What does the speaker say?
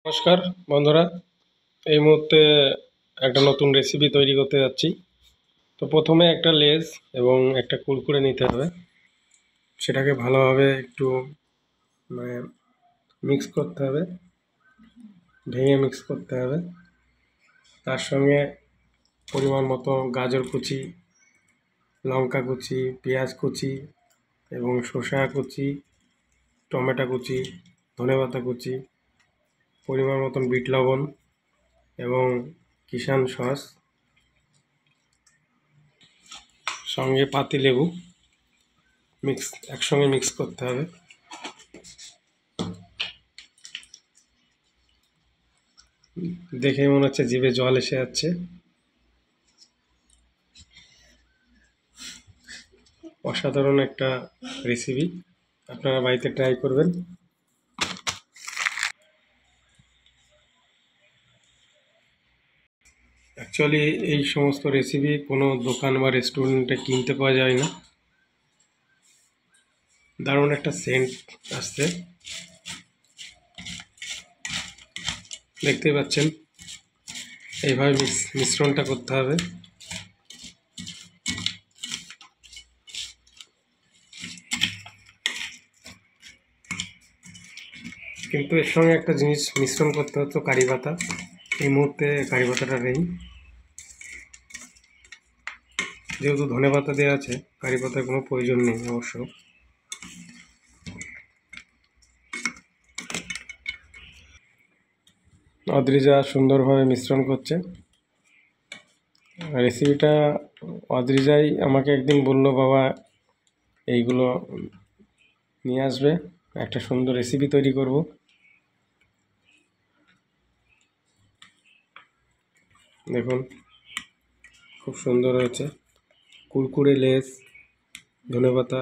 নমস্কার বন্ধুরা, এই মুহূর্তে একটা নতুন রেসিপি তৈরি করতে যাচ্ছি। তো প্রথমে একটা লেজ এবং একটা কুরকুরে নিতে হবে। সেটাকে ভালোভাবে একটু মানে মিক্স করতে হবে, ভেঙে মিক্স করতে হবে। তার সঙ্গে পরিমাণ মতো গাজর কুচি, লঙ্কা কুচি, পেঁয়াজ কুচি এবং শসা কুচি, টমেটো কুচি, ধনেপাতা কুচি, পরিমাণ মতন বিট লবণ এবং কিষান সস, সঙ্গে পাতিলেবু একসঙ্গে মিক্স করতে হবে। দেখে মনে হচ্ছে জিভে জল এসে যাচ্ছে। অসাধারণ একটা রেসিপি, আপনারা বাড়িতে ট্রাই করবেন। অ্যাকচুয়ালি এই সমস্ত রেসিপি কোনো দোকান বা রেস্টুরেন্টে কিনতে পাওয়া যায় না। দারুণ একটা সেন্ট আসছে, দেখতেই পাচ্ছেন। এইভাবে মিশ্রণটা করতে হবে। কিন্তু এর সঙ্গে একটা জিনিস মিশ্রণ করতে হতো, কারি পাতা। এই মুহূর্তে কারি পাতাটা নেই, যেহেতু ধনে পাতা দেওয়া আছে, কারি পাতার কোনো প্রয়োজন নেই অবশ্য। অদ্রিজা সুন্দরভাবে মিশ্রণ করছে রেসিপিটা। অদ্রিজাই আমাকে একদিন বলল, বাবা এইগুলো নিয়ে আসবে, একটা সুন্দর রেসিপি তৈরি করব। দেখুন, খুব সুন্দর হয়েছে। কুরকুরে লেস, ধনেপাতা,